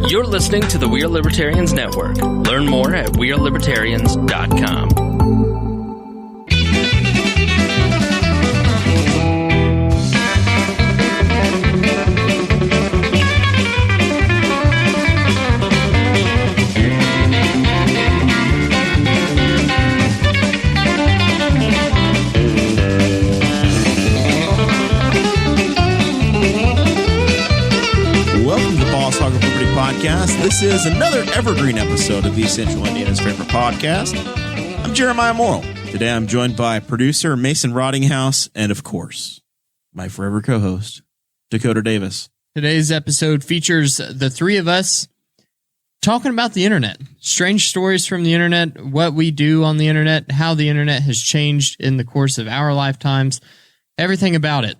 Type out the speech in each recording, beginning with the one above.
You're listening to the We Are Libertarians Network. Learn more at wearelibertarians.com. Podcast. This is another evergreen episode of the Central Indiana's favorite podcast. I'm Jeremiah Morrell. Today I'm joined by producer Mason Rottinghaus and, of course, my forever co-host, Dakota Davis. Today's episode features the three of us talking about the internet, strange stories from the internet, what we do on the internet, how the internet has changed in the course of our lifetimes, everything about it.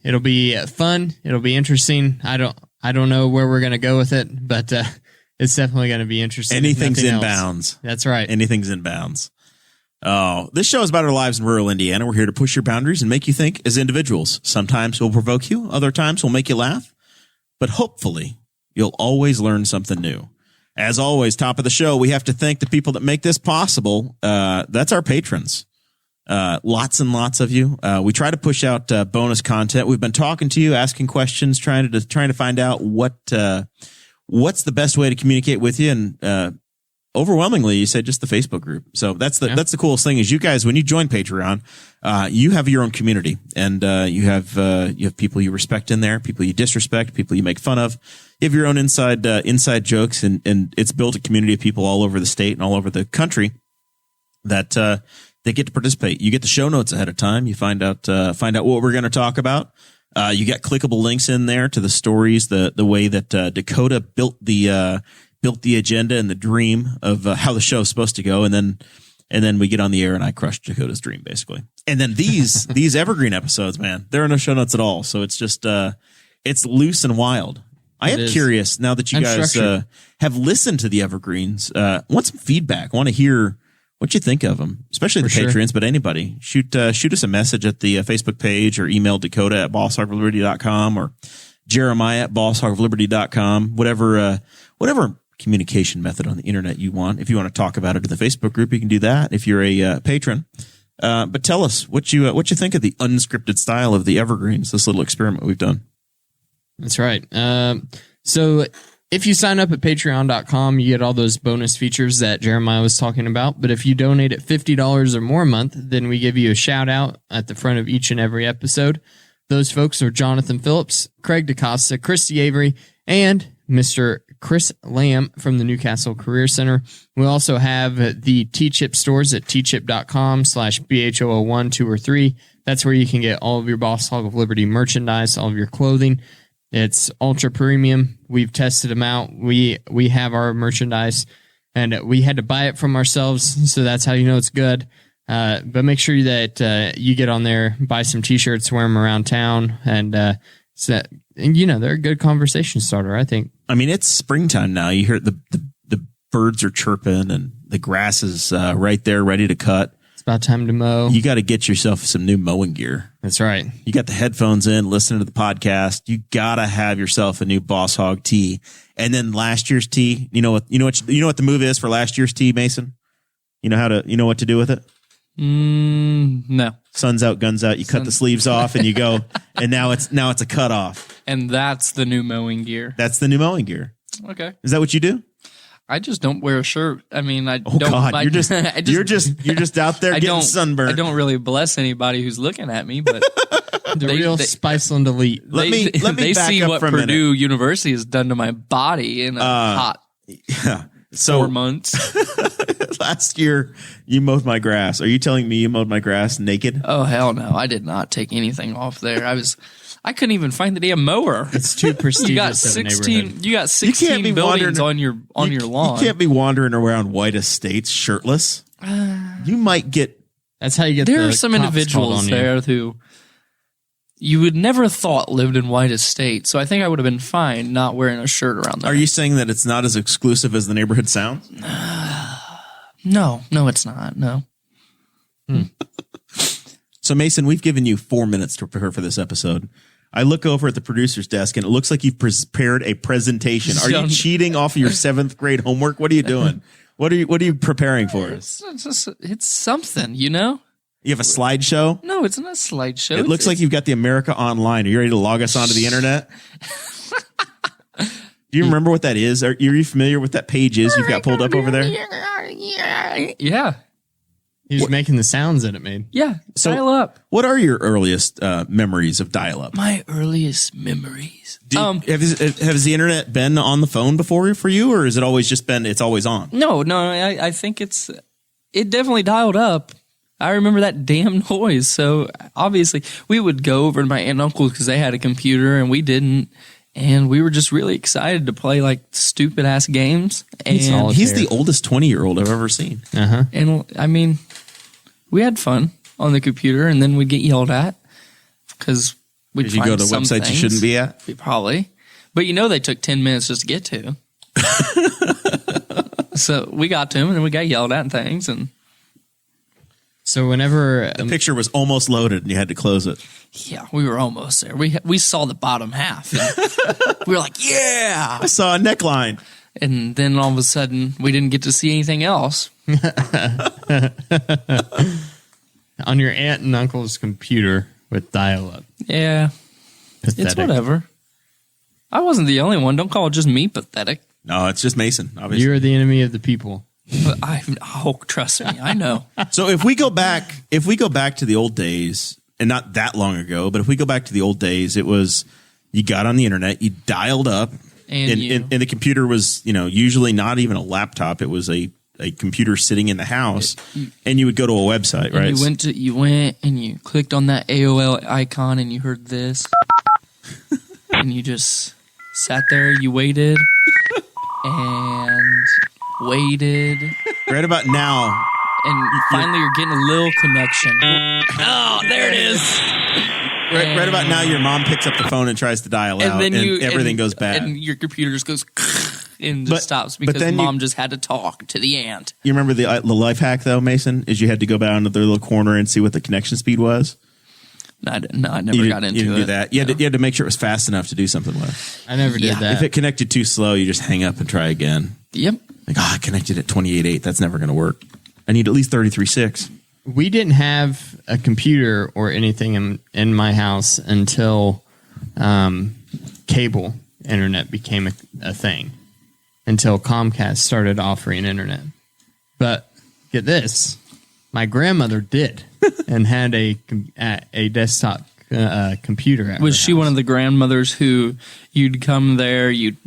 It'll be fun. It'll be interesting. I don't know where we're going to go with it, but it's definitely going to be interesting. Anything's in bounds. That's right. Anything's in bounds. Oh, this show is about our lives in rural Indiana. We're here to push your boundaries and make you think as individuals. Sometimes we'll provoke you. Other times we'll make you laugh. But hopefully you'll always learn something new. As always, top of the show, we have to thank the people that make this possible. That's our patrons. Lots and lots of you. We try to push out bonus content. We've been talking to you, asking questions, trying to find out what's the best way to communicate with you. And overwhelmingly, you said just the Facebook group. So that's the coolest thing is you guys, when you join Patreon, you have your own community, and you have people you respect in there, people you disrespect, people you make fun of. You have your own inside jokes, and it's built a community of people all over the state and all over the country that they get to participate. You get the show notes ahead of time. You find out what we're going to talk about. You get clickable links in there to the stories, the way that Dakota built the agenda and the dream of how the show is supposed to go, and then we get on the air and I crush Dakota's dream basically. And then these evergreen episodes, man, there are no show notes at all, so it's just it's loose and wild. I am curious now that you guys have listened to the evergreens. Want some feedback? Want to hear what you think of them, especially the Patreons, but anybody. Shoot us a message at the Facebook page or email Dakota at bosshogofliberty.com or Jeremiah at bosshogofliberty.com, whatever communication method on the internet you want. If you want to talk about it in the Facebook group, you can do that if you're a patron. But tell us what you think of the unscripted style of the evergreens, this little experiment we've done. That's right. So if you sign up at patreon.com, you get all those bonus features that Jeremiah was talking about. But if you donate at $50 or more a month, then we give you a shout out at the front of each and every episode. Those folks are Jonathan Phillips, Craig DaCosta, Christy Avery, and Mr. Chris Lamb from the Newcastle Career Center. We also have the T-Chip stores at tchip.com/BHO01, 2 or 3. That's where you can get all of your Boss Hog of Liberty merchandise, all of your clothing. It's ultra premium. We've tested them out. We have our merchandise, and we had to buy it from ourselves, so that's how you know it's good. But make sure that you get on there, buy some T-shirts, wear them around town, and they're a good conversation starter, I think. I mean, it's springtime now. You hear the birds are chirping, and the grass is right there, ready to cut. It's about time to mow. You got to get yourself some new mowing gear. That's right. You got the headphones in, listening to the podcast. You got to have yourself a new Boss Hog tee. And then last year's tee, you know what the move is for last year's tee, Mason? You know what to do with it? No. Sun's out, guns out. You cut the sleeves off and you go, and now it's a cut off. And that's the new mowing gear. That's the new mowing gear. Okay. Is that what you do? I just don't wear a shirt. I mean, you're just out there getting sunburned. I don't really bless anybody who's looking at me, but the real Spiceland elite. Let me they back see up what for a Purdue minute. University has done to my body in a hot 4 months. Last year, you mowed my grass. Are you telling me you mowed my grass naked? Oh hell no! I did not take anything off there. I couldn't even find the damn mower. It's too prestigious. You got 16 buildings on your lawn. You can't be wandering around white estates shirtless. You might get. That's how you get. There are some individuals there who you would never thought lived in white estates. So I think I would have been fine not wearing a shirt around there. Are you saying that it's not as exclusive as the neighborhood sounds? No, it's not. No. So Mason, we've given you 4 minutes to prepare for this episode. I look over at the producer's desk and it looks like you've prepared a presentation. Are you cheating off of your 7th grade homework? What are you doing? What are you preparing for? It's something, you know? You have a slideshow? No, it's not a slideshow. It looks like you've got the America Online. Are you ready to log us onto the internet? Do you remember what that is? Are you familiar with that page is you've got pulled up over there? Yeah. He was making the sounds that it made. Yeah. So, dial up. What are your earliest memories of dial-up? My earliest memories. Has the internet been on the phone before for you, or has it always just been, it's always on? No, I think it definitely dialed up. I remember that damn noise. So obviously we would go over to my aunt and uncle because they had a computer and we didn't. And we were just really excited to play like stupid ass games. And he's the oldest 20-year-old I've ever seen. Uh-huh. And I mean, we had fun on the computer, and then we'd get yelled at because we'd you go to websites you shouldn't be at? Probably. But they took 10 minutes just to get to. So we got to them, and then we got yelled at and things. And so whenever the picture was almost loaded and you had to close it. Yeah, we were almost there. We saw the bottom half. We were like, yeah. I saw a neckline. And then all of a sudden, we didn't get to see anything else. On your aunt and uncle's computer with dial-up. Yeah. Pathetic. It's whatever. I wasn't the only one. Don't call it just me pathetic. No, it's just Mason, obviously. You're the enemy of the people. But trust me, I know. So if we go back to the old days, and not that long ago, but if we go back to the old days, it was you got on the internet, you dialed up, and the computer was, usually not even a laptop. It was a computer sitting in the house, and you would go to a website, right? You went and you clicked on that AOL icon, and you heard this, and you just sat there, you waited, and waited. Right about now. And finally, you're getting a little connection. Oh, there it is. Right about now, your mom picks up the phone and tries to dial out, and everything goes bad. And your computer just goes and just stops because mom just had to talk to the aunt. You remember the life hack, though, Mason? Is you had to go down to the little corner and see what the connection speed was? No, I never got into it. You didn't do that. You had to make sure it was fast enough to do something with. I never did that. If it connected too slow, you just hang up and try again. Yep. Like, I connected at 28.8. That's never going to work. I need at least 33.6. We didn't have a computer or anything in my house until cable internet became a thing, until Comcast started offering internet. But get this, my grandmother did and had a desktop computer. Was she one of the grandmothers who you'd come there, you'd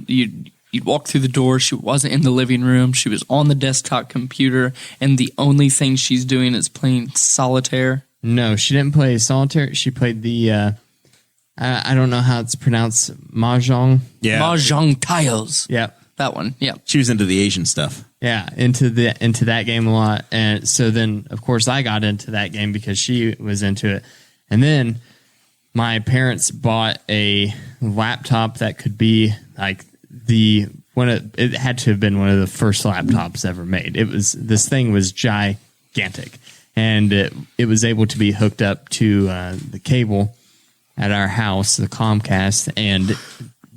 walk through the door, she wasn't in the living room, she was on the desktop computer, and the only thing she's doing is playing solitaire? No, she didn't play solitaire. She played the, I don't know how it's pronounced, Mahjong. Yeah. Mahjong tiles. Yeah. That one, yeah. She was into the Asian stuff. Yeah, into that game a lot. And so then, of course, I got into that game because she was into it. And then my parents bought a laptop that could be like it had to have been one of the first laptops ever made. This thing was gigantic, and it was able to be hooked up to the cable at our house, the Comcast, and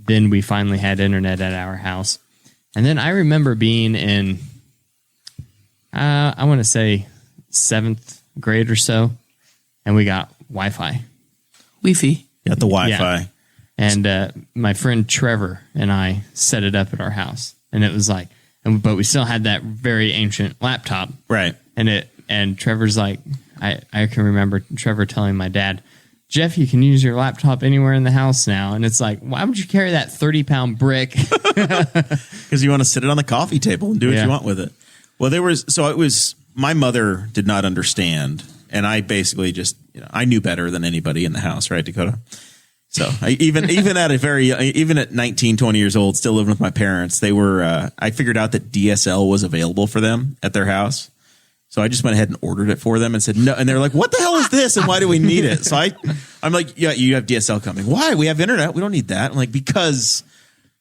then we finally had internet at our house. And then I remember being in, I want to say 7th grade or so, and we got Wi-Fi. Wi-Fi. Got the Wi-Fi. Yeah. And my friend Trevor and I set it up at our house, and it was like, but we still had that very ancient laptop, right? And Trevor's like, I can remember Trevor telling my dad, Jeff, you can use your laptop anywhere in the house now. And it's like, why would you carry that 30-pound brick? Because you want to sit it on the coffee table and do what you want with it. Well, my mother did not understand, and I basically just, I knew better than anybody in the house, right, Dakota? So even at 19, 20 years old, still living with my parents, I figured out that DSL was available for them at their house. So I just went ahead and ordered it for them and said no. And they're like, what the hell is this? And why do we need it? So I'm like, yeah, you have DSL coming. Why? We have internet. We don't need that. I'm like, because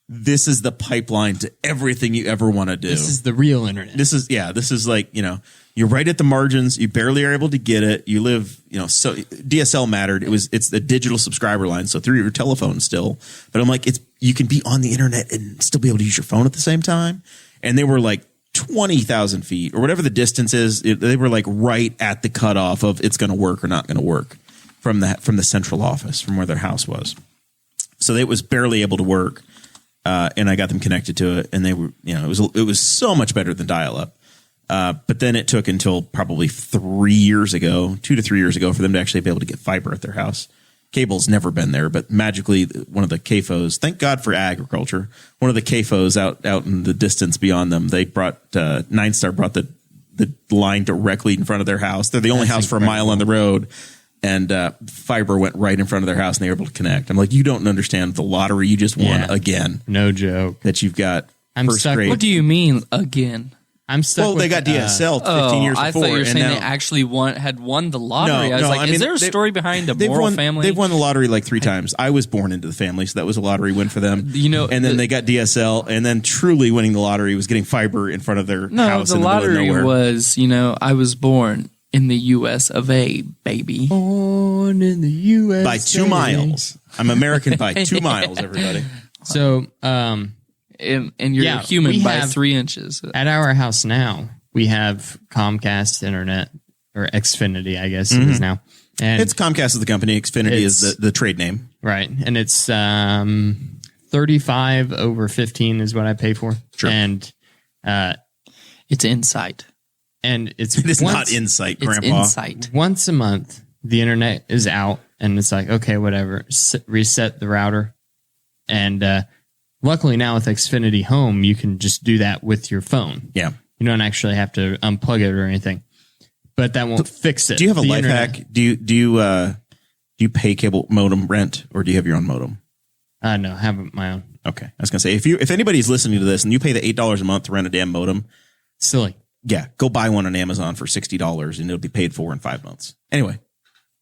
this is the pipeline to everything you ever want to do. This is the real internet. This is like, you're right at the margins. You barely are able to get it. You live, so DSL mattered. It's the digital subscriber line. So through your telephone still, but I'm like, you can be on the internet and still be able to use your phone at the same time. And they were like 20,000 feet or whatever the distance is. They were like right at the cutoff of it's going to work or not going to work from the central office, from where their house was. So it was barely able to work. And I got them connected to it, and they were, it was so much better than dial-up. But then it took until probably 2 to 3 years ago, for them to actually be able to get fiber at their house. Cable's never been there, but magically, one of the CAFOs, thank God for agriculture, one of the CAFOs out in the distance beyond them, they brought, Nine Star brought the line directly in front of their house. They're the only house for a mile on the road. And fiber went right in front of their house, and they were able to connect. I'm like, you don't understand the lottery you just won again. No joke. That you've got I'm first stuck. grade. What do you mean again? I'm stuck. Well, they got DSL 15 years before. I thought you were saying now, they actually had won the lottery. No, I was like, I mean, is there a story behind a Morrell family? They've won the lottery like 3 times. I was born into the family, so that was a lottery win for them. And then they got DSL, and then truly winning the lottery was getting fiber in front of their house. The lottery was, I was born in the U.S. of A, baby. Born in the U.S. by 2 miles. I'm American by 2 miles, everybody. So, and you're human by 3 inches. At our house now, we have Comcast Internet, or Xfinity, I guess it is now. And it's Comcast is the company. Xfinity is the trade name. Right. And it's 35 over 15 is what I pay for. Sure. And it's Insight. And it is not Insight, Grandpa. It's Insight. Once a month, the internet is out, and it's like, okay, whatever. Reset the router. And luckily now with Xfinity Home, you can just do that with your phone. Yeah. You don't actually have to unplug it or anything. But that won't fix it. Do you have a life hack? Do you pay cable modem rent, or do you have your own modem? No, I have my own. Okay. I was going to say, if anybody's listening to this and you pay the $8 a month to rent a damn modem, silly. Yeah, go buy one on Amazon for $60 and it'll be paid for in 5 months. Anyway.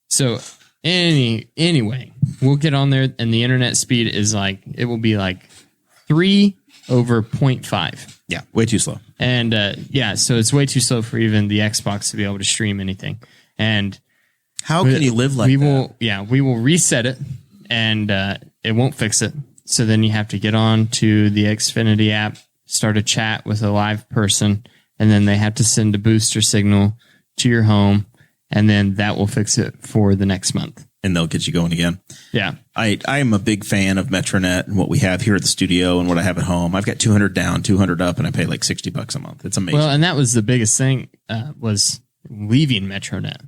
So anyway, we'll get on there, and the internet speed is it will be 3 over 0.5. Yeah, way too slow. And so it's way too slow for even the Xbox to be able to stream anything. And how can you live like that? We will reset it, and it won't fix it. So then you have to get on to the Xfinity app, start a chat with a live person, and then they have to send a booster signal to your home, and then that will fix it for the next month. And they'll get you going again. Yeah. I am a big fan of Metronet and what we have here at the studio and what I have at home. I've got 200 down, 200 up, and I pay like $60 a month. It's amazing. Well, and that was the biggest thing, was leaving Metronet,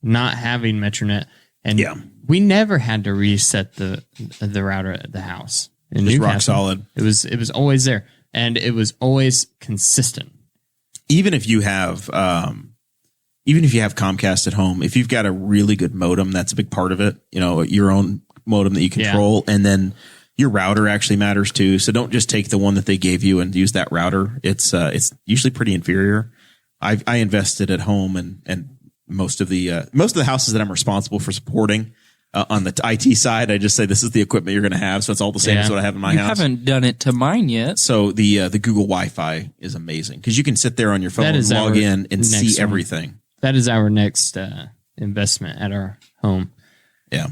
not having Metronet. And we never had to reset the router at the house. It was rock solid. It was always there, and it was always consistent. Even if you have Comcast at home, if you've got a really good modem, that's a big part of it. Your own modem that you control, and then your router actually matters too. So don't just take the one that they gave you and use that router. It's usually pretty inferior. I invested at home, and most of the houses that I'm responsible for supporting on the IT side, I just say this is the equipment you're going to have. So it's all the same as what I have in my house. You haven't done it to mine yet. So the Google Wi-Fi is amazing because you can sit there on your phone and log in and see everything. That is our next investment at our home. Yeah,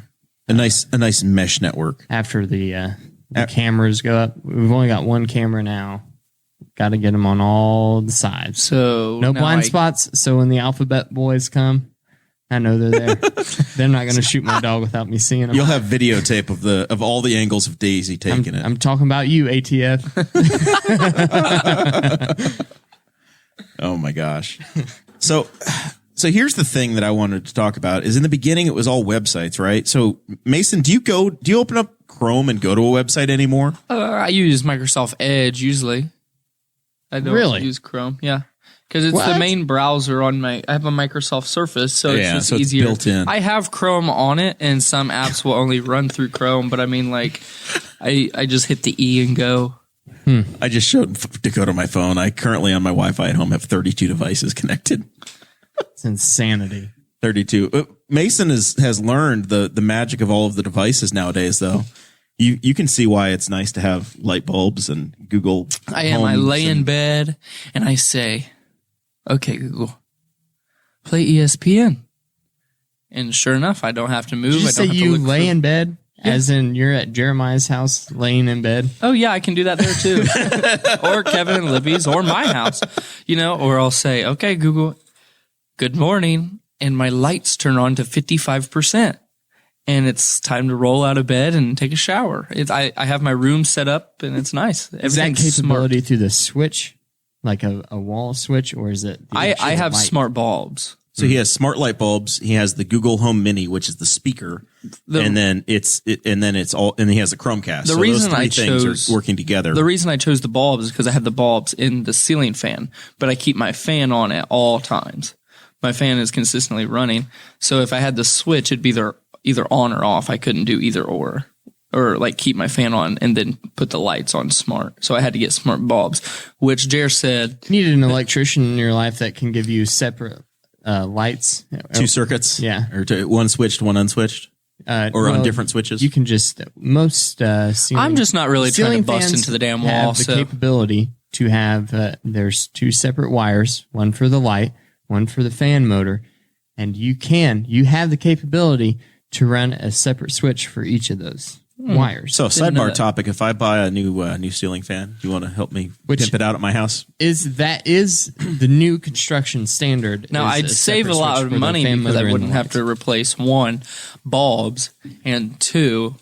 a nice mesh network. After the cameras go up, we've only got one camera now. Got to get them on all the sides. So no blind spots. So when the alphabet boys come, I know they're there. They're not going to shoot my dog without me seeing them. You'll have videotape of all the angles of Daisy taking it. I'm talking about you, ATF. Oh my gosh. So here's the thing that I wanted to talk about is in the beginning, it was all websites, right? So Mason, do you open up Chrome and go to a website anymore? I use Microsoft Edge usually. I don't use Chrome. Yeah. Because it's the main browser on I have a Microsoft Surface, so it's just easier. It's built in. I have Chrome on it, and some apps will only run through Chrome, but I mean, I just hit the E and go. I just showed Dakota my phone. I currently on my Wi-Fi at home have 32 devices connected. It's insanity. 32. Mason has learned the magic of all of the devices nowadays, though. You can see why it's nice to have light bulbs and Google. I lay in bed and I say, okay, Google, play ESPN. And sure enough, I don't have to move. Did you I say don't have you to look lay in bed? As in you're at Jeremiah's house laying in bed? Oh, yeah, I can do that there too. Or Kevin and Libby's or my house, or I'll say, okay, Google, good morning. And my lights turn on to 55%. And it's time to roll out of bed and take a shower. I have my room set up and it's nice. Is that capability through the switch? Like a wall switch, or is it? I have smart bulbs. So he has smart light bulbs. He has the Google Home Mini, which is the speaker, and then he has the Chromecast. The reason those three things are working together. The reason I chose the bulbs is because I have the bulbs in the ceiling fan, but I keep my fan on at all times. My fan is consistently running, so if I had the switch, it'd be either on or off. I couldn't do either or like keep my fan on and then put the lights on smart. So I had to get smart bulbs, which Jer said you need an electrician in your life that can give you separate lights, 2 circuits, yeah, or one switched, one unswitched, or on different switches. You can just I'm just not really trying to bust into the damn wall. Have the capability to have there's 2 separate wires, one for the light, one for the fan motor, and you have the capability to run a separate switch for each of those wires. So, sidebar topic: if I buy a new ceiling fan, do you want to help me pimp it out at my house? Is the new construction standard? Now I'd save a lot of money because I wouldn't have to replace 1, bulbs, and 2,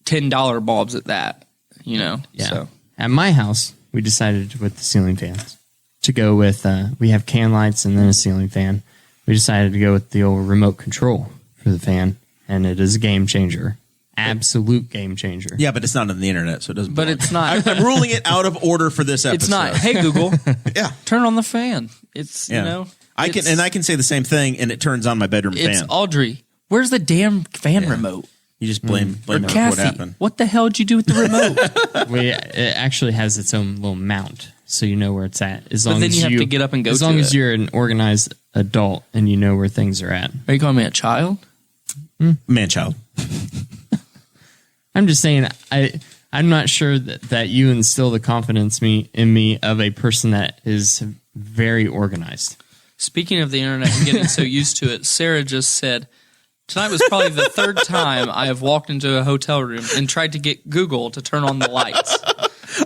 $10 bulbs at that. Yeah. So. At my house, we decided with the ceiling fans to go with. We have can lights and then a ceiling fan. We decided to go with the old remote control for the fan, and it is a game changer. Absolute game changer. Yeah, but it's not on the internet, so it doesn't. But it's not. I'm ruling it out of order for this episode. It's not. Hey Google, yeah, turn on the fan. It's I can say the same thing, and it turns on my bedroom fan. It's Audrey. Where's the damn fan remote? You just blame her for Kathy, what happened. What the hell did you do with the remote? It actually has its own little mount, so you know where it's at. But then you have to get up and go. As long as you're an organized adult and you know where things are at. Are you calling me a child? Man-child. I'm just saying, I'm not sure that you instill the confidence in me of a person that is very organized. Speaking of the internet and getting so used to it, Sarah just said, tonight was probably the 3rd time I have walked into a hotel room and tried to get Google to turn on the lights.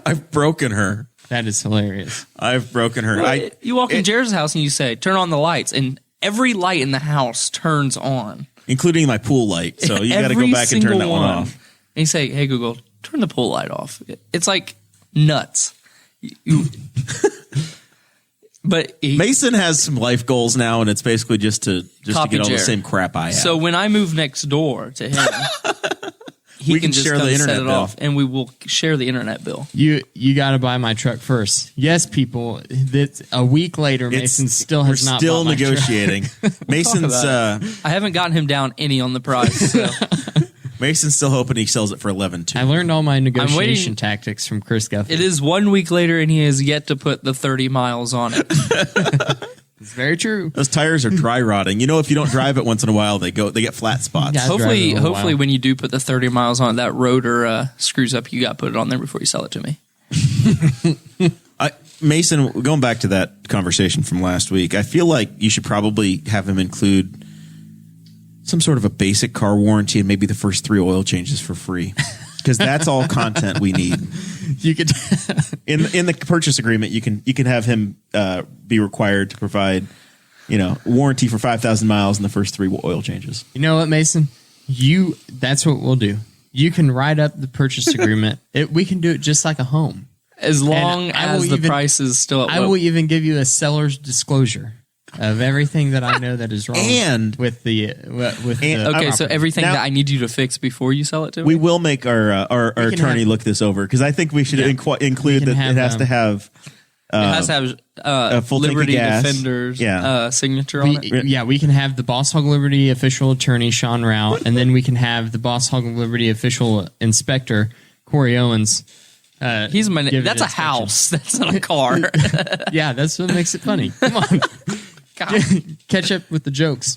I've broken her. That is hilarious. I've broken her. Well, you walk in Jared's house and you say, turn on the lights, and every light in the house turns on. Including my pool light. So you got to go back and turn that one off. And you say, hey, Google, turn the pool light off. It's like nuts. But Mason has some life goals now, and it's basically just to get all the same crap I have. So when I move next door to him, he can just share come the set internet it bill. off, and we will share the internet bill. You got to buy my truck first. Yes, people. A week later, Mason still has not. We're still bought my negotiating. Mason's. I haven't gotten him down any on the price. So. Mason's still hoping he sells it for $11,200. I learned all my negotiation tactics from Chris Guffey. It is 1 week later, and he has yet to put the 30 miles on it. It's very true. Those tires are dry rotting. If you don't drive it once in a while, they get flat spots. Yeah, Hopefully, when you do put the 30 miles on it, that rotor screws up. You got to put it on there before you sell it to me. Mason, going back to that conversation from last week, I feel like you should probably have him include some sort of a basic car warranty and maybe the first 3 oil changes for free, because that's all content we need. You could in the purchase agreement, you can have him be required to provide, warranty for 5,000 miles in the first 3 oil changes. You know what, Mason? That's what we'll do. You can write up the purchase agreement. We can do it just like a home, as long as the price is still. I will even give you a seller's disclosure of everything that I know that is wrong, and with the okay. So everything that I need you to fix before you sell it to me. We will make our attorney look this over, because I think we should include that it has to have. It has to have a full Liberty tank of gas. Defender's signature on it. Yeah, we can have the Boss Hog Liberty official attorney, Sean Rao, and then we can have the Boss Hog Liberty official inspector, Corey Owens. That's a house. That's not a car. Yeah, that's what makes it funny. Come on. Catch up with the jokes.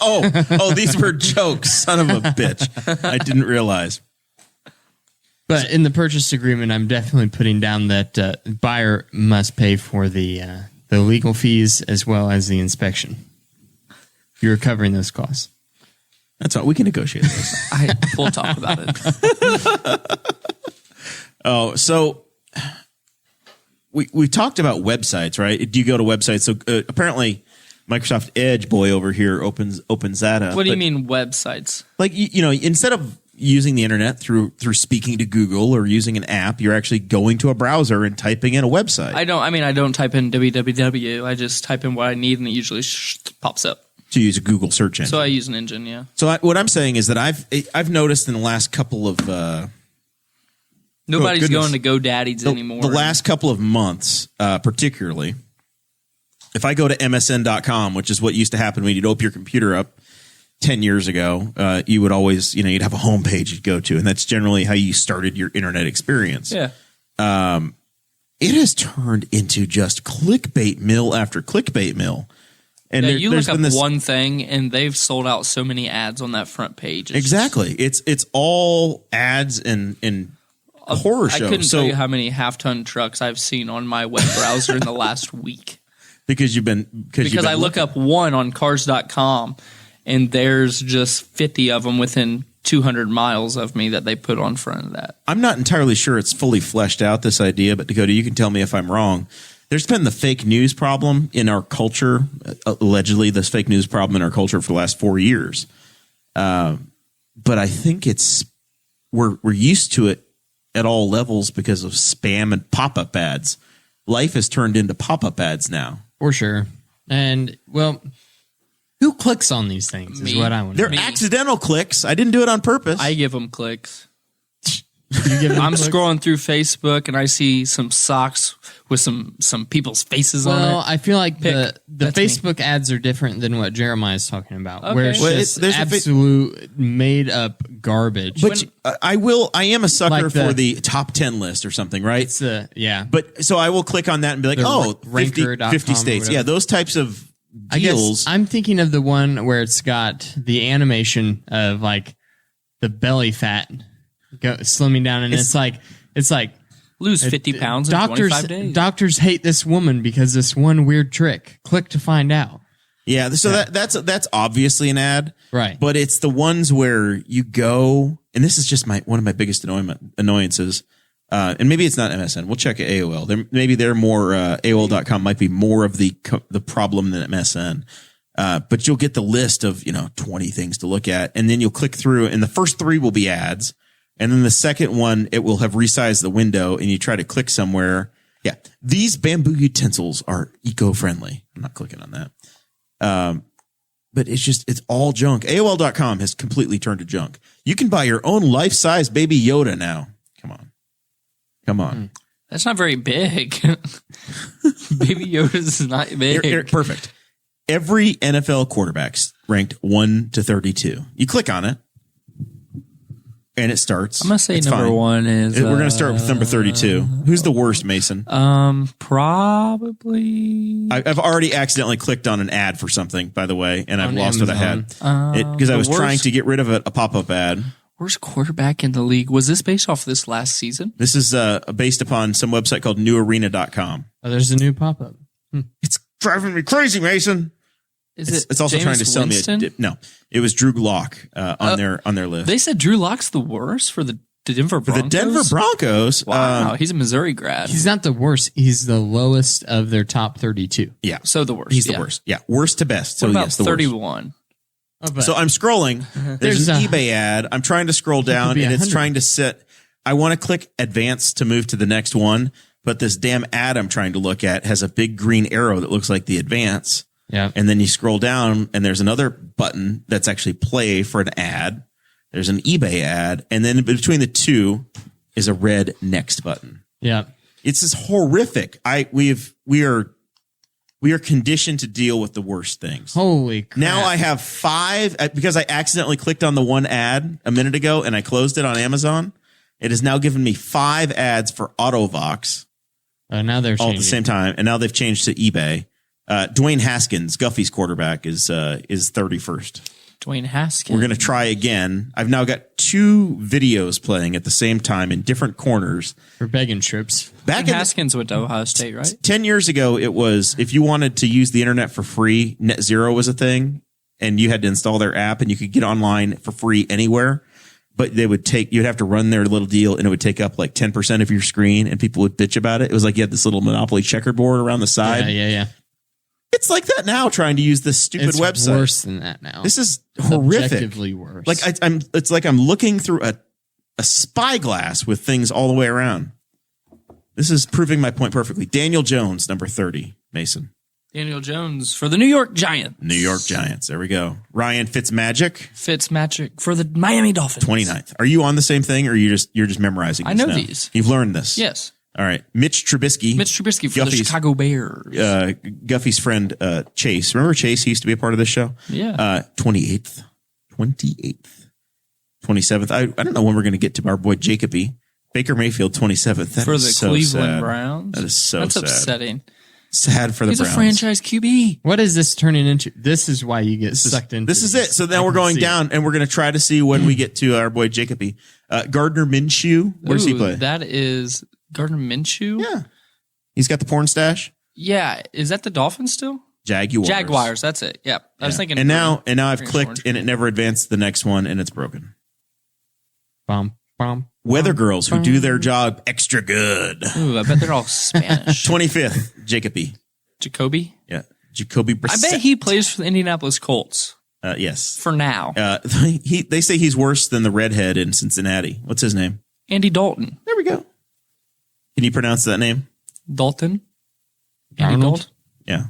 Oh, these were jokes. Son of a bitch. I didn't realize. But in the purchase agreement, I'm definitely putting down that buyer must pay for the legal fees as well as the inspection. You're covering those costs. That's all. We can negotiate this. We'll talk about it. Oh, so we talked about websites, right? Do you go to websites? So apparently, Microsoft Edge boy over here opens that up. What do you mean websites? Like instead of using the internet through speaking to Google or using an app, you're actually going to a browser and typing in a website. I don't type in www. I just type in what I need, and it usually pops up. To use a Google search engine. So I use an engine, yeah. So what I'm saying is that I've noticed in the last couple of nobody's going to GoDaddy's anymore. The last couple of months, particularly, if I go to MSN.com, which is what used to happen when you'd open your computer up 10 years ago, you would always, you'd have a homepage you'd go to, and that's generally how you started your internet experience. Yeah. It has turned into just clickbait mill after clickbait mill. And you look up one thing, and they've sold out so many ads on that front page. Exactly. It's all ads and horror shows. I couldn't tell you how many half-ton trucks I've seen on my web browser in the last week. Because I look up one on cars.com, and there's just 50 of them within 200 miles of me that they put on front of that. I'm not entirely sure it's fully fleshed out, this idea, but Dakota, you can tell me if I'm wrong. There's been the fake news problem in our culture, allegedly this fake news problem in our culture for the last 4 years. But I think we're used to it at all levels because of spam and pop-up ads. Life has turned into pop-up ads now. For sure. And, well, who clicks on these things is what I want to know. They're accidental clicks. I didn't do it on purpose. I give them clicks. You give them I'm clicks? scrolling through Facebook, and I see some socks with some people's faces on it. Well, I feel like the That's Facebook ads are different than what Jeremiah is talking about, Okay. where it's Well, just there's a absolute made-up garbage. But I am a sucker Like for the top 10 list or something, right? It's yeah. But so I will click on that and be like, The 50 ranker.com 50 or states. whatever. Yeah, those types of I guess deals. I'm thinking of the one where it's got the animation of like the belly fat slimming down, and it's like Lose 50 pounds in 25 days. Doctors hate this woman because this one weird trick. Click to find out. Yeah, so that's obviously an ad, Right. But it's the ones where you go, and this is just one of my biggest annoyances. And maybe it's not MSN. We'll check at AOL. Maybe they're more AOL.com might be more of the problem than MSN. But you'll get the list of 20 things to look at, and then you'll click through, and the first 3 will be ads. And then the second one, it will have resized the window, and you try to click somewhere. Yeah, these bamboo utensils are eco-friendly. I'm not clicking on that. But it's all junk. AOL.com has completely turned to junk. You can buy your own life-size baby Yoda now. Come on. That's not very big. Baby Yoda's not big. Perfect. Every NFL quarterback's ranked 1 to 32. You click on it, and it starts. I'm going to say It's number fine. 1 is... We're going to start with number 32. Who's the worst, Mason? Probably... I've already accidentally clicked on an ad for something, by the way, and I've On lost what I had. Amazon. Because I was the trying worst- to get rid of a pop-up ad. Worst quarterback in the league. Was this based off this last season? This is based upon some website called newarena.com. Oh, there's a new pop-up. It's driving me crazy, Mason. It's also Jameis trying to sell Winston? me no. It was Drew Lock on their list. They said Drew Lock's the worst for the Denver Broncos. For the Denver Broncos. Wow, he's a Missouri grad. He's not the worst. He's the lowest of their top 32. Yeah. So the worst. He's the worst. Yeah. Worst to best. So What about yes, the worst. 31? So I'm scrolling. There's an There's eBay ad. I'm trying to scroll down, be and it's 100. trying to set. I want to click advance to move to the next one, but this damn ad I'm trying to look at has a big green arrow that looks like the advance. Yeah. And then you scroll down, and there's another button that's actually play for an ad. There's an eBay ad, and then between the two is a red next button. Yeah. It's just horrific. We are conditioned to deal with the worst things. Holy crap. Now I have 5 because I accidentally clicked on the one ad a minute ago and I closed it on Amazon. It has now given me 5 ads for AutoVox Now they're all changing. at the same time, and now they've changed to eBay. Dwayne Haskins, Guffey's quarterback, is 31st. Dwayne Haskins. We're going to try again. I've now got 2 videos playing at the same time in different corners. For begging trips. Back Dwayne in Haskins went to Ohio State, right? 10 years ago, it was if you wanted to use the internet for free, Net Zero was a thing, and you had to install their app and you could get online for free anywhere. But you'd have to run their little deal and it would take up like 10% of your screen and people would bitch about it. It was like you had this little Monopoly checkerboard around the side. Yeah. It's like that now trying to use this stupid It's website. worse than that now. This is horrific. Objectively worse. Like it's like I'm looking through a spyglass with things all the way around. This is proving my point perfectly. Daniel Jones, number 30, Mason. Daniel Jones for the New York Giants. New York Giants. There we go. Ryan Fitzmagic for the Miami Dolphins. 29th. Are you on the same thing or you're just memorizing this I know now? these. You've learned this. Yes. All right. Mitch Trubisky for the Chicago Bears. Guffey's friend Chase. Remember Chase? He used to be a part of this show. Yeah. 28th. 27th. I don't know when we're going to get to our boy Jacoby. Baker Mayfield, 27th. That for is the so Cleveland sad. Browns. That is so That's sad. upsetting. Sad for the He's Browns. a franchise QB. what is this turning into? This is why you get sucked into. This is it. So now I we're can going see down, and we're going to try to see when we get to our boy Jacoby. Gardner Minshew. Where's he Ooh, play? That is Gardner Minshew. Yeah. He's got the porn stash. Yeah. Is that the Dolphins still? Jaguars. That's it. Yep. I was Yeah. thinking. And now I've green, clicked orange. and it never advanced to the next one and it's broken. Bum, bum. Weather girls who do their job extra good. Ooh, I bet they're all Spanish. 25th, Jacoby. Jacoby. Yeah. Jacoby Brissett. I bet he plays for the Indianapolis Colts yes. for now. They say he's worse than the redhead in Cincinnati. What's his name? Andy Dalton. There we go. Can you pronounce that name? Dalton. Andy Arnold? Dalton. Yeah.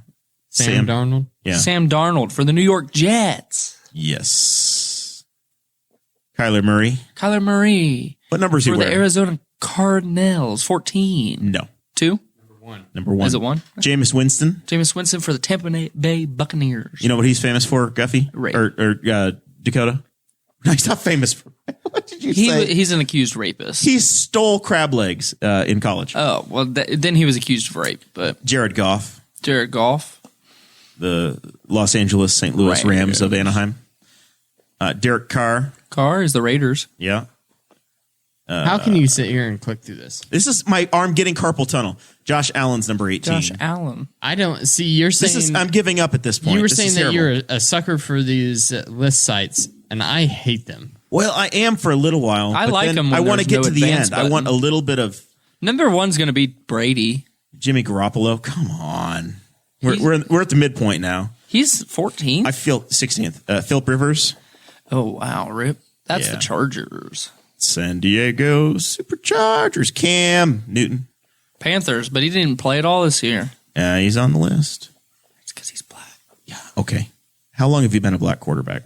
Sam Darnold. Yeah. Sam Darnold for the New York Jets. Yes. Kyler Murray. Kyler Murray What number is he for the wearing? Arizona Cardinals. 14. No. 2? Number 1. Is it 1? Jameis Winston. Jameis Winston for the Tampa Bay Buccaneers. You know what he's famous for, Guffey? Rape. Or Dakota? No, he's not famous for. What did you say? He's an accused rapist. He stole crab legs in college. Oh, well, then he was accused of rape. But Jared Goff, Jared Goff. the Los Angeles St. Louis Right. Rams of Anaheim. Derek Carr. Is the Raiders. Yeah. How can you sit here and click through this? This is my arm getting carpal tunnel. Josh Allen's number 18. Josh Allen. I don't see. You're saying I'm giving up at this point. you were This saying is that terrible. you're a sucker for these list sites, and I hate them. Well, I am for a little while. I but like then them when I want to there's get no to the advance end. I want a button. little bit of Number 1's going to be Brady. Jimmy Garoppolo. Come on. We're at the midpoint now. He's 14th. I feel 16th. Philip Rivers. Oh, wow, Rip. That's Yeah. the Chargers. San Diego Superchargers. Cam Newton. Panthers, but he didn't play at all this year. Yeah, he's on the list. It's because he's black. Yeah. Okay. How long have you been a black quarterback?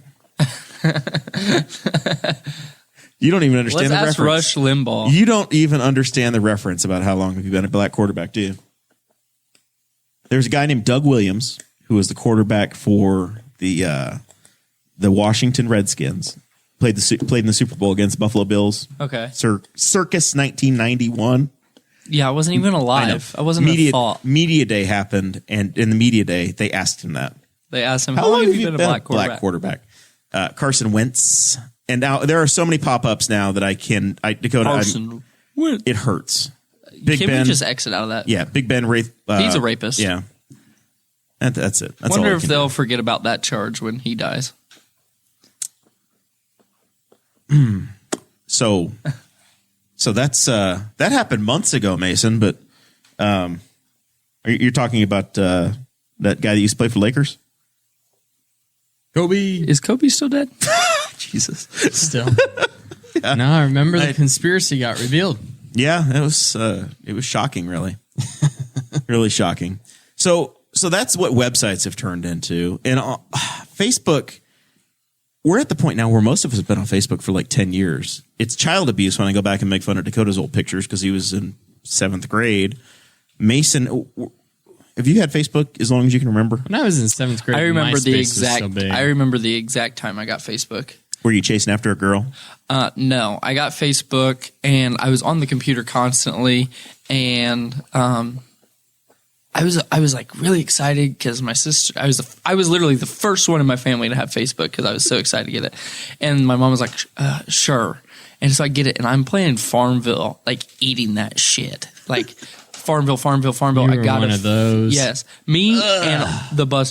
You don't even understand Let's the ask reference. Rush Limbaugh. You don't even understand the reference about how long have you been a black quarterback, do you? There's a guy named Doug Williams who was the quarterback for the Washington Redskins. Played in the Super Bowl against Buffalo Bills. Okay. Circus 1991. Yeah, I wasn't even alive. I wasn't a thought. Media day happened, and in the media day, they asked him that. They asked him, how long have you been a black quarterback? Carson Wentz. And now there are so many pop-ups now that Dakota, Carson Wentz. it hurts. Big Can Ben. we just exit out of that? Yeah, Big Ben. He's a rapist. Yeah. That's it. That's Wonder all I if can they'll do. forget about that charge when he dies. So that's that happened months ago, Mason. But you're talking about that guy that used to play for Lakers? Kobe Is Kobe still dead? Jesus. still. No, I remember the conspiracy got revealed. Yeah, it was shocking, really, really shocking. So that's what websites have turned into, and Facebook. We're at the point now where most of us have been on Facebook for like 10 years. It's child abuse when I go back and make fun of Dakota's old pictures because he was in 7th grade. Mason, have you had Facebook as long as you can remember? When I was in 7th grade, I remember MySpace the was so big. I remember the exact time I got Facebook. Were you chasing after a girl? No, I got Facebook and I was on the computer constantly, and I was like really excited because my sister, I was literally the first one in my family to have Facebook because I was so excited to get it. And my mom was like, sure. And so I get it and I'm playing Farmville, like eating that shit. Like Farmville. You were one of those. Yes. Me and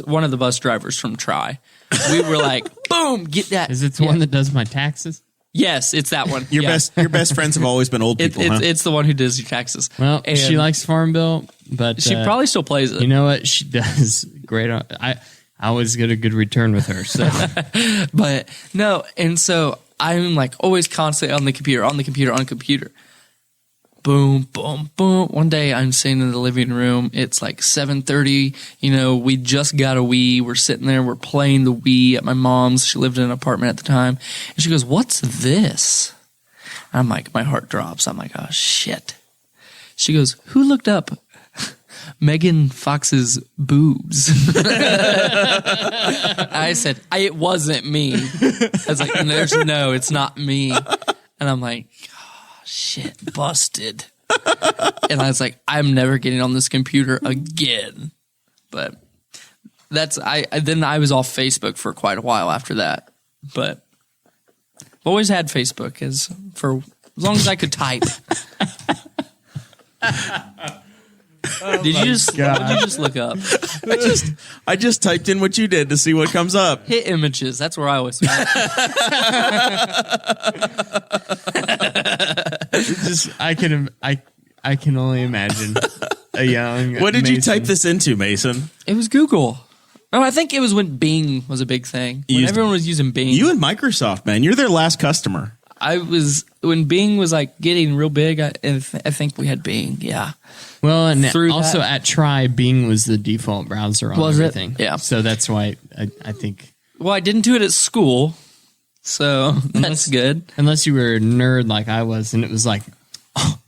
one of the bus drivers from Tri. We were like, boom, get that. Is it the one that does my taxes? Yes, it's that one. Your best friends have always been old people, huh? It's the one who does your taxes. Well, And she likes Farmville, but she probably still plays it. You know what? She does great. I always get a good return with her. So, but no, and so I'm like always constantly on the computer. Boom, boom, boom. One day I'm sitting in the living room. It's like 7:30. You know, we just got a Wii. We're sitting there. We're playing the Wii at my mom's. She lived in an apartment at the time. And she goes, "What's this?" I'm like, my heart drops. I'm like, oh, shit. She goes, "Who looked up Megan Fox's boobs?" I said, it wasn't me. I was like, no, it's not me. And I'm like, shit, busted. And I was like, I'm never getting on this computer again. But then I was off Facebook for quite a while after that. But I've always had Facebook for as long as I could type. What did you just look up? I just typed in what you did to see what comes up. Hit images. That's where I always went. I can only imagine a young. What did you Mason. type this into, Mason? It was Google. No, I think it was when Bing was a big thing. When everyone was using Bing. You and Microsoft, man. You're their last customer. When Bing was like getting real big, I think we had Bing. Yeah. Well, and Through also that. at Tri, Bing was the default browser on Was it? everything. Yeah. So that's why I think. Well, I didn't do it at school, so that's good. Unless you were a nerd like I was, and it was like, oh,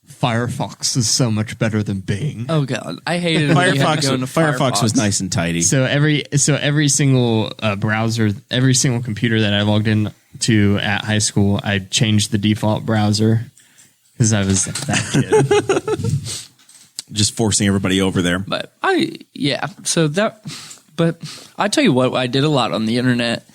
Firefox is so much better than Bing. Oh god, I hated it when you had to go into Firefox was nice and tidy. So every single browser, every single computer that I logged in to at high school, I changed the default browser because I was that kid. Just forcing everybody over there. But I tell you what, I did a lot on the internet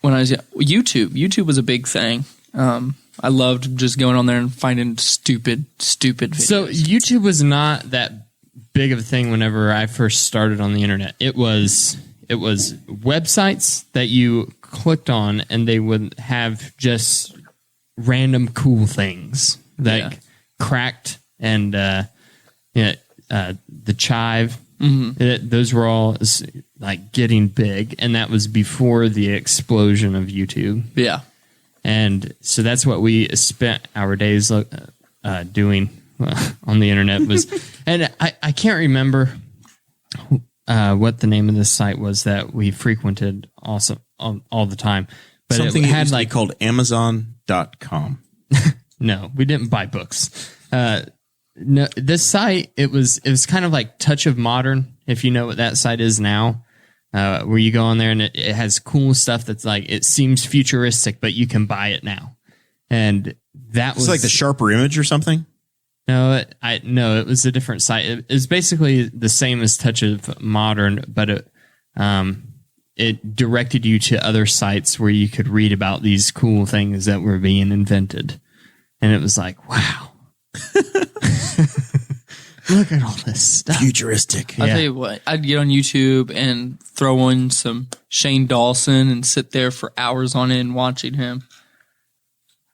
when I was young. YouTube was a big thing. I loved just going on there and finding stupid videos. So YouTube was not that big of a thing whenever I first started on the internet. It was websites that you clicked on and they would have just random cool things like Cracked and the Chive. Mm-hmm. Those were all like getting big, and that was before the explosion of YouTube. Yeah. And so that's what we spent our days doing on the internet was, and I can't remember what the name of this site was that we frequented also all the time. But something it had like called Amazon.com. No, we didn't buy books. No, this site it was kind of like Touch of Modern, if you know what that site is now. Where you go on there and it has cool stuff that's like, it seems futuristic, but you can buy it now. And that was like the Sharper Image or something. No, it was a different site. It was basically the same as Touch of Modern, but it directed you to other sites where you could read about these cool things that were being invented. And it was like, wow. Look at all this stuff. Futuristic. I'll tell you what, I'd get on YouTube and throw in some Shane Dawson and sit there for hours on end watching him.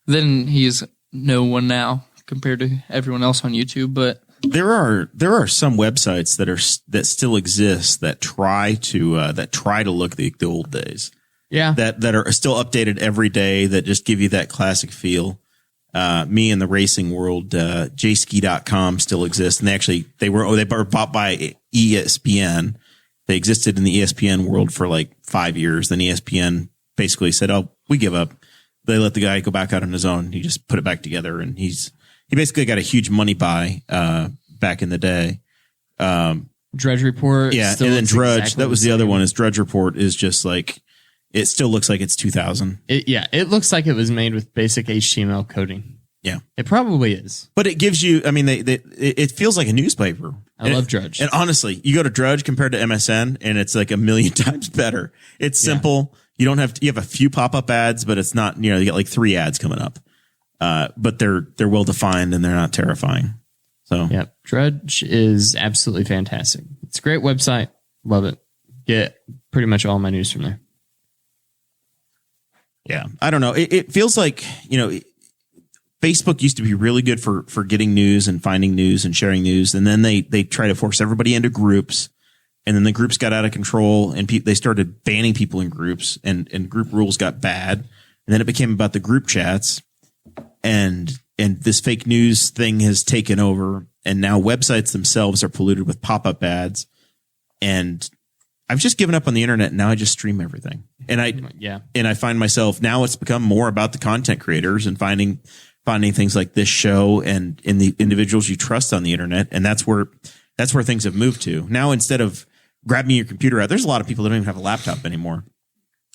Then he's no one now compared to everyone else on YouTube, but there are some websites that still exist that try to look the old days. Yeah. That are still updated every day, that just give you that classic feel. Me in the racing world, jski.com still exists, and they were bought by ESPN. They existed in the ESPN world for like 5 years. Then ESPN basically said, "Oh, we give up." They let the guy go back out on his own. He just put it back together, and he basically got a huge money buy back in the day. Drudge Report, yeah, and then Drudge. Exactly that was the other one. Is Drudge Report is just like. It still looks like it's 2000. It looks like it was made with basic HTML coding. Yeah. It probably is. But it gives you, I mean, it feels like a newspaper. I love Drudge. And honestly, you go to Drudge compared to MSN and it's like a million times better. It's simple. You don't have, you have a few pop-up ads, but it's not, you get like 3 ads coming up. But they're well defined and they're not terrifying. So, yep. Drudge is absolutely fantastic. It's a great website. Love it. Get pretty much all my news from there. Yeah. I don't know. It feels like, Facebook used to be really good for getting news and finding news and sharing news. And then they try to force everybody into groups. And then the groups got out of control and they started banning people in groups and group rules got bad. And then it became about the group chats and this fake news thing has taken over. And now websites themselves are polluted with pop-up ads. And I've just given up on the internet. And now I just stream everything. And I find myself now it's become more about the content creators and finding things like this show and in the individuals you trust on the internet. And that's where things have moved to. Now, instead of grabbing your computer out, there's a lot of people that don't even have a laptop anymore.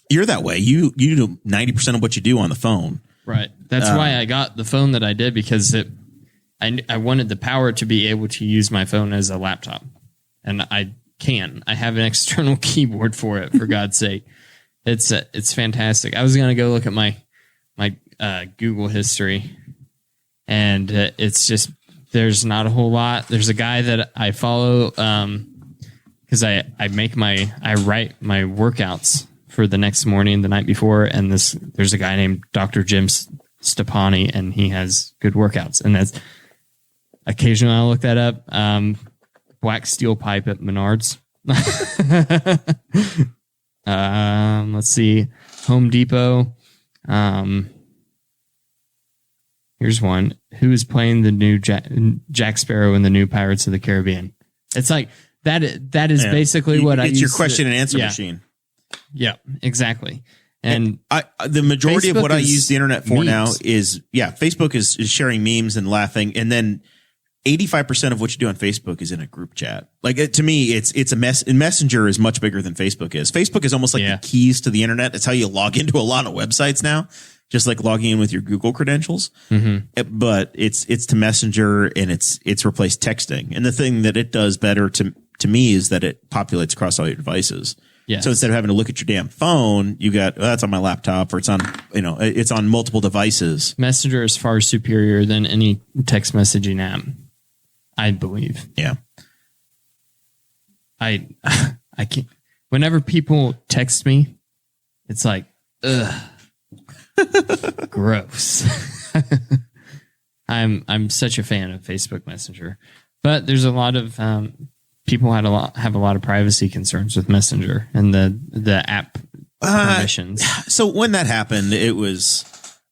You're that way. You do 90% of what you do on the phone. Right. That's why I got the phone that I did, because I wanted the power to be able to use my phone as a laptop. And I can. I have an external keyboard for it, for God's sake. It's fantastic. I was going to go look at my Google history, and it's just, there's not a whole lot. There's a guy that I follow because I write my workouts for the next morning, the night before, and there's a guy named Dr. Jim Stepani, and he has good workouts, and that's occasionally I'll look that up. Black steel pipe at Menards. Let's see, Home Depot. Here's one. Who is playing the new Jack Sparrow in the new Pirates of the Caribbean? It's like that is basically what it's your question and answer machine. Yeah, exactly. And the majority Facebook of what I use the internet for memes. now is Facebook is sharing memes and laughing, and then 85% of what you do on Facebook is in a group chat. Like to me, it's a mess. And Messenger is much bigger than Facebook is. Facebook is almost like the keys to the internet. It's how you log into a lot of websites now, just like logging in with your Google credentials. Mm-hmm. But it's to Messenger, and it's replaced texting. And the thing that it does better to me is that it populates across all your devices. Yeah. So instead of having to look at your damn phone, you got that's on my laptop, or it's on it's on multiple devices. Messenger is far superior than any text messaging app, I believe. Yeah. I can't. Whenever people text me, it's like, ugh, gross. I'm such a fan of Facebook Messenger, but there's a lot of people have a lot of privacy concerns with Messenger and the app permissions. So when that happened, it was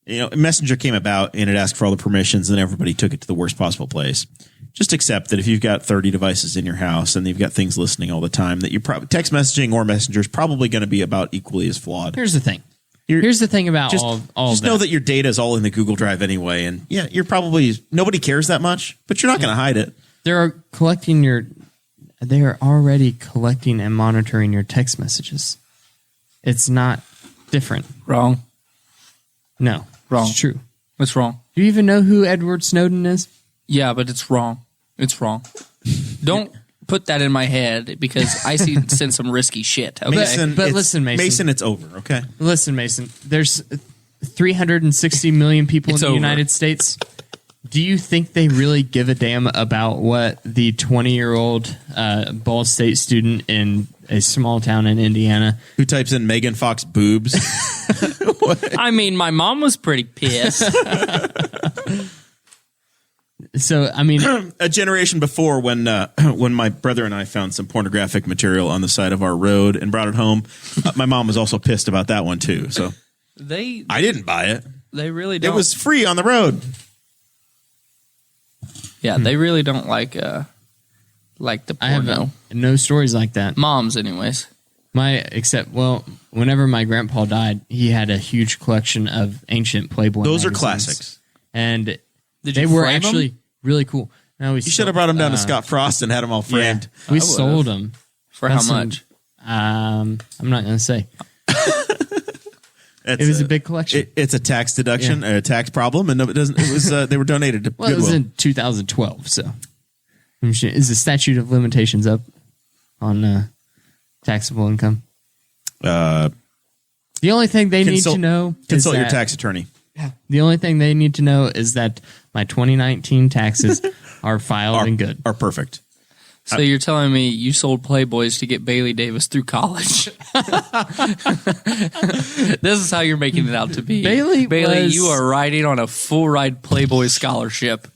Messenger came about and it asked for all the permissions, and everybody took it to the worst possible place. Just accept that if you've got 30 devices in your house and you've got things listening all the time, that you probably text messaging or Messenger is probably going to be about equally as flawed. Here's the thing. Here's the thing about all just know that your data is all in the Google Drive anyway, and you're probably nobody cares that much, but you're not going to hide it. They are already collecting and monitoring your text messages. It's not different. Wrong. No. Wrong. It's true. What's wrong? Do you even know who Edward Snowden is? Yeah, but it's wrong. It's wrong. Don't put that in my head, because I send some risky shit. Okay? But listen, Mason. Mason, it's over, okay? Listen, Mason. There's 360 million people in the United States. Do you think they really give a damn about what the 20-year-old Ball State student in a small town in Indiana who types in Megan Fox boobs? I mean, my mom was pretty pissed. So, I mean, a generation before, when my brother and I found some pornographic material on the side of our road and brought it home, my mom was also pissed about that one too. So I didn't buy it. They really don't. It was free on the road. Yeah, they really don't like the porno. I have no stories like that. Moms, anyways. Whenever my grandpa died, he had a huge collection of ancient Playboy Those magazines. Are classics. And they were actually really cool. No, you should have brought them down to Scott Frost and had them all framed. Yeah, we sold them. For how much? I'm not going to say. It was a big collection. It's a tax deduction, a tax problem, and no, it doesn't. It was they were donated to Well, it Goodwill. was in 2012, so is the statute of limitations up on taxable income? The only thing they need to know is consult your that- tax attorney. The only thing they need to know is that my 2019 taxes are filed and good. Are perfect. So you're telling me you sold Playboys to get Bailey Davis through college? This is how you're making it out to be. Bailey, you are riding on a full ride Playboy scholarship.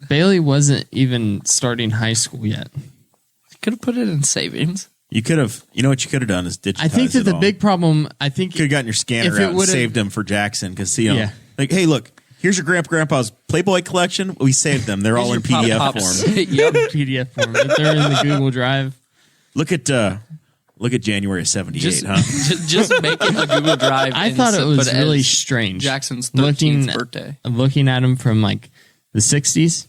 Bailey wasn't even starting high school yet. Could have put it in savings. You could have. You know what you could have done is digitize. I think that it the all. big problem. I think could have gotten your scanner if it out and would've- saved them for Jackson because Yeah. like, hey, look, here's your grandpa's Playboy collection. We saved them. They're all in Here's your PDF Pop-Pops. form. Yep. PDF form. If they're in the Google Drive. Look at January of '78, Just, huh? just make it a Google Drive. I and thought it put was really as strange. Jackson's 13th birthday. Looking at them from like the 60s.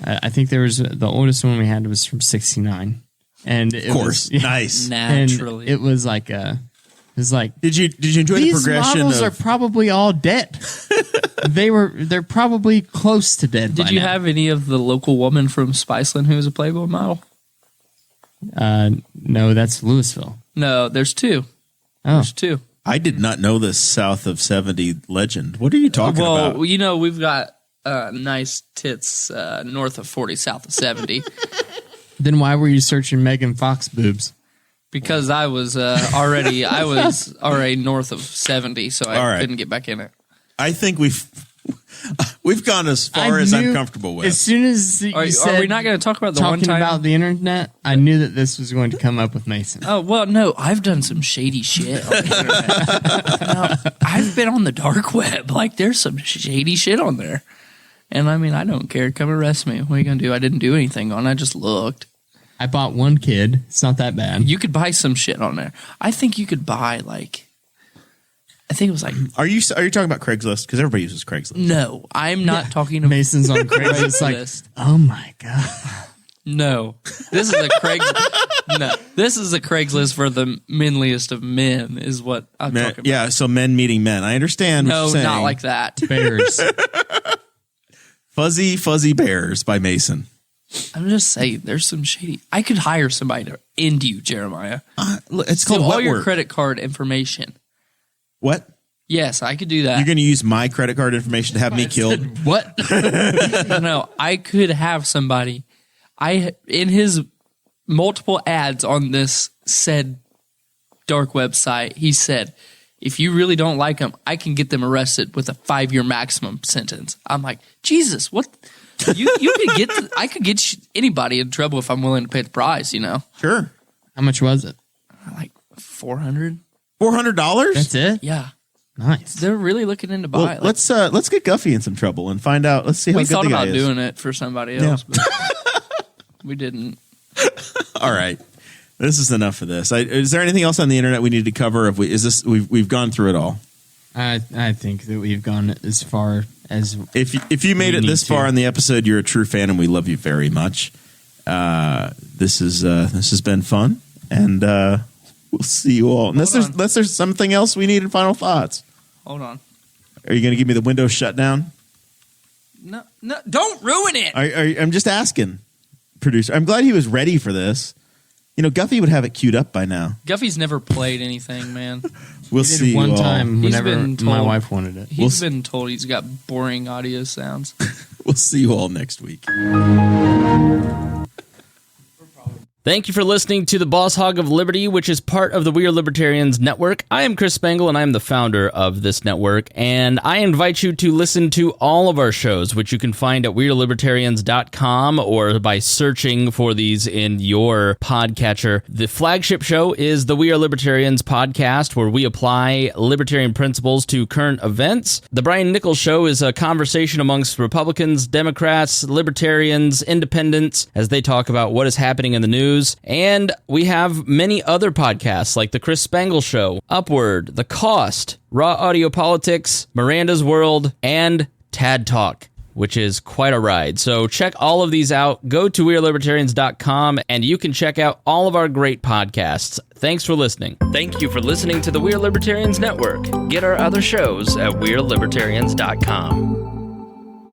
I think there was the oldest one we had was from 69. And it Of course, was, nice. Naturally. And it was like Did you enjoy the these progression? models are probably all dead. They're probably close to dead. Did you have any of the local woman from Spiceland who was a Playboy model? No, that's Louisville. No, there's two. Oh, There's two. I did not know this south of 70 legend. What are you talking about? Well, you know, we've got nice tits north of 40, south of 70. then why were you searching Megan Fox boobs? Because I was already north of 70, so I All right. couldn't get back in it. I think we've gone as far as I'm comfortable with. As soon as you Are said we not going to talk about the one talking time? about the internet, I knew that this was going to come up with Mason. Oh, well, no, I've done some shady shit on the internet. No, I've been on the dark web. Like, there's some shady shit on there. And, I mean, I don't care. Come arrest me. What are you going to do? I didn't do anything on it. I just looked. I bought one kid. It's not that bad. You could buy some shit on there. I think you could buy, like, I think it was like, Are you talking about Craigslist? Because everybody uses Craigslist. no, I'm not talking about Mason's on Craigslist. It's like, Craigslist. oh my god. No, this is a this is a Craigslist for the manliest of men, is what I'm talking about. Yeah, so men meeting men. I understand what No, you're saying. not like that. Bears. Fuzzy Bears by Mason. I'm just saying, there's some shady. I could hire somebody to end you, Jeremiah. It's So called all wet your work. credit card information. What? Yes, I could do that. You're going to use my credit card information to have me killed? What? No, I could have somebody. In his multiple ads on this said dark website, he said, if you really don't like them, I can get them arrested with a 5-year maximum sentence. I'm like, Jesus, what? You could get I could get anybody in trouble if I'm willing to pay the price. You know, Sure. How much was it? like $400. $400? That's it? Yeah, Nice. they're really looking into buying. Well, let's get Guffey in some trouble and find out. Let's see how we good thought the guy about is. doing it for somebody else, but we didn't. All right. This is enough of this. Is there anything else on the internet we need to cover? We've gone through it all? I think that we've gone as far as If you made We it need this far to. in the episode, you're a true fan, and we love you very much. This has been fun, and we'll see you all. Unless there's something else we need in final thoughts. Hold on. Are you going to give me the Windows shutdown? No, don't ruin it. I'm just asking, producer. I'm glad he was ready for this. You know, Guffey would have it queued up by now. Guffey's never played anything, man. We'll we did see one you all. time He's whenever been my told- wife wanted it. He's been told he's got boring audio sounds. We'll see you all next week. Thank you for listening to the Boss Hog of Liberty, which is part of the We Are Libertarians Network. I am Chris Spangle, and I am the founder of this network, and I invite you to listen to all of our shows, which you can find at WeAreLibertarians.com or by searching for these in your podcatcher. The flagship show is the We Are Libertarians podcast, where we apply libertarian principles to current events. The Brian Nichols Show is a conversation amongst Republicans, Democrats, Libertarians, Independents, as they talk about what is happening in the news. And we have many other podcasts like The Chris Spangle Show, Upward, The Cost, Raw Audio Politics, Miranda's World, and Tad Talk. which is quite a ride. So check all of these out. Go to wearelibertarians.com and you can check out all of our great podcasts. Thanks for listening. Thank you for listening to the We Are Libertarians Network. Get our other shows at wearelibertarians.com.